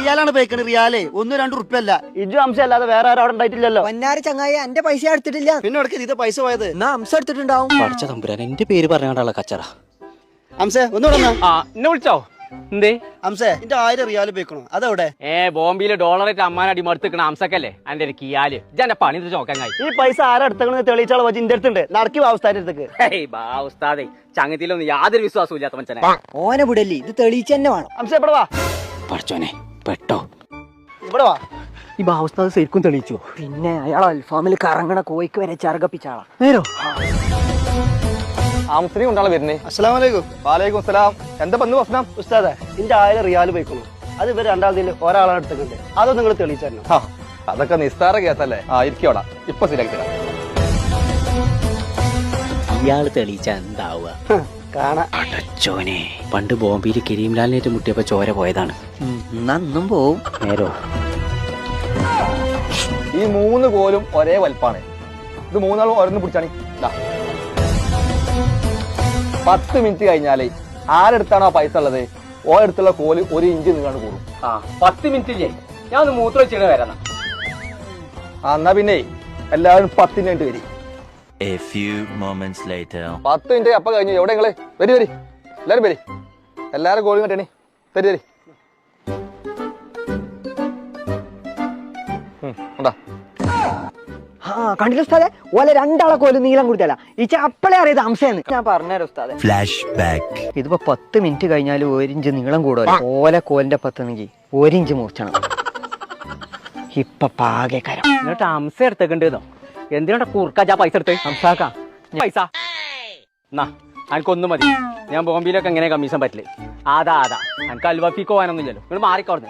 റിയാലാണ് പോയിക്കണത്. റിയാലേ 1-2 ഉറുപ്പ്യല്ല. ഇജു അംശ അല്ലാതെ വേറെ ആരും അവിടെ ഉണ്ടായിട്ടില്ലല്ലോ. പൊന്നാര ചങ്ങായി എന്റെ പൈസ എടുത്തിട്ടില്ല. പിന്നെ ഇടയ്ക്ക് ഇത് പൈസ പോയത് എന്നാ അംശ എടുത്തിട്ടുണ്ടാവും. പഠിച്ച തമ്പുരാൻ എന്റെ പേര് പറഞ്ഞാണ്ടുള്ള കച്ചറ. അംസേ ഒന്നുകൂടെ എന്നെ വിളിച്ചോ? എന്തേ അംസേ എന്റെ 1000 റിയാല് പോയിക്കണോ? അതെവിടെ? ബോംബെയില് ഡോളറായിട്ട് അമ്മാനടി മടുത്തിക്കണ അംസക്കല്ലേ എന്റെ ഒരു കിയാല് ഇജെന്റെ പണി ചോക്കാങ്ങായി. ഈ പൈസ ആരാ എടുത്തണെന്ന് തെളിയിച്ചാളെ വച്ച് ഇന്റെ അടുത്തുണ്ട്. നടക്കി അവസ്ഥാനത്തേക്ക് ഉസ്താദേ ചങ്ങത്തിലൊന്നും യാതൊരു വിശ്വാസവും ഇല്ലാത്ത മനുഷ്യനെ. ഓനെ വിടല്ലേ, ഇത് തെളിയിച്ച് തന്നെ വേണം. അംസേ ഇവിടെ വാ. പഠിച്ചോനെ പെട്ടോ. ഇവിടെ വാ. ഈ ബാവുസ്താദ് ശരിക്കും തെളിയിച്ചോ? പിന്നെ അയാൾ അൽഫാമിൽ കറങ്ങണ കോയിക്ക് വരെ ചർഗപ്പിച്ചാളാ. നേരോ? ആംസ്ത്രീ കൊണ്ടാണ് വരുന്നേ. അസ്സലാമു അലൈക്കും. വാലേക്കും അസ്സലാം. എന്താ പന്ന് പ്രശ്നം? ഉസ്താദേ എന്റെ 1000 റിയാല് പോയിക്കണു. അത് ഇവർ രണ്ടാമതിൽ ഒരാളാണ് എടുത്തിട്ടുണ്ട്. അതൊന്നും നിങ്ങൾ തെളിയിച്ചു തരണം. അതൊക്കെ നിസ്താര കേസല്ലേ. ഇരിക്കോടാ, ഇപ്പൊ ശരിയാക്കി തരാം. ഇയാള് തെളിയിച്ച എന്താവുക? കാണാ. അടച്ചോനെ പണ്ട് ബോംബെയിൽ കരീംലാലിനേറ്റ് മുട്ടിയപ്പോ ചോര പോയതാണ്. നന്നും പോവും. നേരോ? ഈ 3 കോലും ഒരേ വലിപ്പാണ്. ഇത് 3 ഓരോന്ന് പിടിച്ചാണ്. 10 മിനിറ്റ് കഴിഞ്ഞാലേ ആരെടുത്താണോ പൈസ ഉള്ളത് ഓരെടുത്തുള്ള കോല് 1 ഇഞ്ച് നീങ്ങാണ്ട് കൂടും. 10 മിനിറ്റ് ഞാൻ ഒന്ന് മൂത്രം വെച്ചിട്ട് വരാം. എന്നാ പിന്നെ എല്ലാവരും 10 മിനിറ്റ് വരി. 10 മിനിറ്റ് അപ്പൊ കഴിഞ്ഞു. എവിടെ നിങ്ങള്? വരി എല്ലാരും വരി. എല്ലാരും കോലും കെട്ടണി. വരി. കണ്ടില്ല ഉസ്താദെ, ഓലെ രണ്ടാളെ കോല് നീളം കൊടുത്തല്ല. ഈ അപ്പളെ അറിയത് അംശന്ന് ഞാൻ പറഞ്ഞുതരാം ഉസ്താദെ. ഇതിപ്പോ 10 മിനിറ്റ് കഴിഞ്ഞാൽ 1 ഇഞ്ച് നീളം കൂടുതൽ. ഓലെ കോലിന്റെ 10 1 ഇഞ്ച് മുറിച്ചണം. ഇപ്പൊ പാകെ കരം. എന്നിട്ട് അംസ എടുത്തേക്കണ്ടോ? എന്തിനാ കുറുക്കാ പൈസ എടുത്ത്? അംസാക്ക പൈസ എന്നാ എനിക്കൊന്നും മതി. ഞാൻ ബോംബെയിലൊക്കെ എങ്ങനെ കമ്മീഷൻ പറ്റില്ലേ? അതാ എനിക്ക് അൽവഫിക്ക് പോകാനൊന്നും ഇല്ലല്ലോ. നിങ്ങൾ മാറിക്കോർന്ന്.